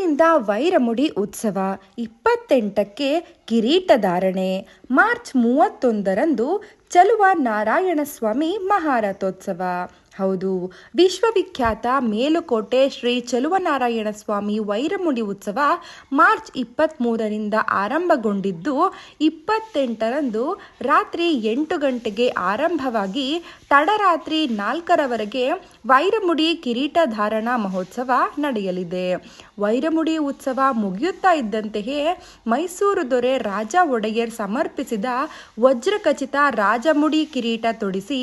ಇಂದಿನಿಂದ ವೈರಮುಡಿ ಉತ್ಸವ 28ಕ್ಕೆ ಕಿರೀಟಧಾರಣೆ. ಮಾರ್ಚ್ 31ರಂದು ಚಲುವ ನಾರಾಯಣಸ್ವಾಮಿ ಮಹಾರಥೋತ್ಸವ. ಹೌದು, ವಿಶ್ವವಿಖ್ಯಾತ ಮೇಲುಕೋಟೆ ಶ್ರೀ ಚಲುವನಾರಾಯಣ ಸ್ವಾಮಿ ವೈರಮುಡಿ ಉತ್ಸವ ಮಾರ್ಚ್ 23ರಿಂದ ಆರಂಭಗೊಂಡಿದ್ದು 28ರಂದು ರಾತ್ರಿ 8 ಗಂಟೆಗೆ ಆರಂಭವಾಗಿ ತಡರಾತ್ರಿ 4ರವರೆಗೆ ವೈರಮುಡಿ ಕಿರೀಟಧಾರಣಾ ಮಹೋತ್ಸವ ನಡೆಯಲಿದೆ. ವೈರಮುಡಿ ಉತ್ಸವ ಮುಗಿಯುತ್ತಾ ಇದ್ದಂತೆಯೇ ಮೈಸೂರು ದೊರೆ ರಾಜ ಒಡೆಯರ್ ಸಮರ್ಪಿಸಿದ ವಜ್ರಖಚಿತ ರಾಜಮುಡಿ ಕಿರೀಟ ತೊಡಿಸಿ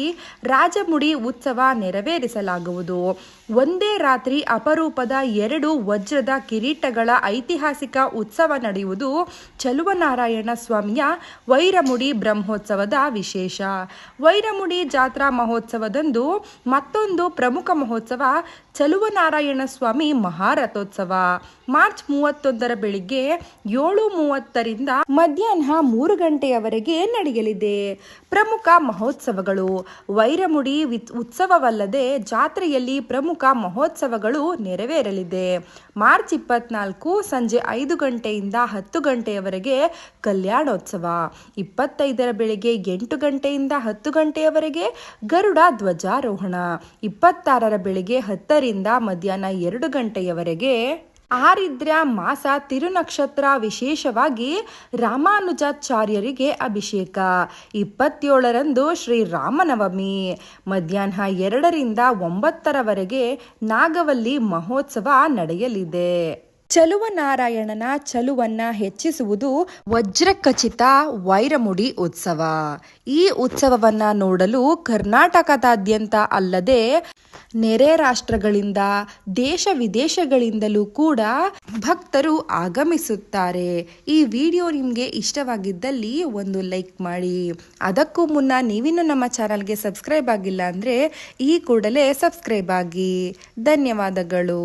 ರಾಜಮುಡಿ ಉತ್ಸವ ನೆರವೇರಿಸಲಾಗುವುದು. ಒಂದೇ ರಾತ್ರಿ ಅಪರೂಪದ 2 ವಜ್ರದ ಕಿರೀಟಗಳ ಐತಿಹಾಸಿಕ ಉತ್ಸವ ನಡೆಯುವುದು ಚಲುವನಾರಾಯಣ ಸ್ವಾಮಿಯ ವೈರಮುಡಿ ಬ್ರಹ್ಮೋತ್ಸವದ ವಿಶೇಷ. ವೈರಮುಡಿ ಜಾತ್ರಾ ಮಹೋತ್ಸವದಂದು ಮತ್ತೊಂದು ಪ್ರಮುಖ ಮಹೋತ್ಸವ ಚಲುವನಾರಾಯಣ ಸ್ವಾಮಿ ಮಹಾರಥೋತ್ಸವ ಮಾರ್ಚ್ 31ರ ಬೆಳಿಗ್ಗೆ 7:30ರಿಂದ ಮಧ್ಯಾಹ್ನ 3 ಗಂಟೆಯವರೆಗೆ ನಡೆಯಲಿದೆ. ಪ್ರಮುಖ ಮಹೋತ್ಸವಗಳು. ವೈರಮುಡಿ ಉತ್ಸವವಲ್ಲದೆ ಜಾತ್ರೆಯಲ್ಲಿ ಪ್ರಮುಖ ಮಹೋತ್ಸವಗಳು ನೆರವೇರಲಿದೆ. ಮಾರ್ಚ್ 24 ಸಂಜೆ 5 ಗಂಟೆಯಿಂದ 10 ಗಂಟೆಯವರೆಗೆ ಕಲ್ಯಾಣೋತ್ಸವ. 25ರ ಬೆಳಿಗ್ಗೆ 8 ಗಂಟೆಯಿಂದ 10 ಗಂಟೆಯವರೆಗೆ ಗರುಡ ಧ್ವಜಾರೋಹಣ. 26ರ ಬೆಳಿಗ್ಗೆ 10ರಿಂದ ಮಧ್ಯಾಹ್ನ 2 ಗಂಟೆಯವರೆಗೆ ಆರಿದ್ರ ಮಾಸ ತಿರುನಕ್ಷತ್ರ, ವಿಶೇಷವಾಗಿ ರಾಮಾನುಜಾಚಾರ್ಯರಿಗೆ ಅಭಿಷೇಕ. 27ರಂದು ಶ್ರೀರಾಮನವಮಿ. ಮಧ್ಯಾಹ್ನ 2ರಿಂದ 9ರವರೆಗೆ ನಾಗವಲ್ಲಿ ಮಹೋತ್ಸವ ನಡೆಯಲಿದೆ. ಚಲುವನಾರಾಯಣನ ಚಲುವನ್ನ ಹೆಚ್ಚಿಸುವುದು ವಜ್ರಖಚಿತ ವೈರಮುಡಿ ಉತ್ಸವ. ಈ ಉತ್ಸವವನ್ನ ನೋಡಲು ಕರ್ನಾಟಕದಾದ್ಯಂತ ಅಲ್ಲದೆ ನೆರೆ ರಾಷ್ಟ್ರಗಳಿಂದ, ದೇಶ ವಿದೇಶಗಳಿಂದಲೂ ಕೂಡ ಭಕ್ತರು ಆಗಮಿಸುತ್ತಾರೆ. ಈ ವಿಡಿಯೋ ನಿಮಗೆ ಇಷ್ಟವಾಗಿದ್ದಲ್ಲಿ ಒಂದು ಲೈಕ್ ಮಾಡಿ. ಅದಕ್ಕೂ ಮುನ್ನ ನೀವಿನ್ನೂ ನಮ್ಮ ಚಾನಲ್ಗೆ ಸಬ್ಸ್ಕ್ರೈಬ್ ಆಗಿಲ್ಲ ಅಂದರೆ ಈ ಕೂಡಲೇ ಸಬ್ಸ್ಕ್ರೈಬ್ ಆಗಿ. ಧನ್ಯವಾದಗಳು.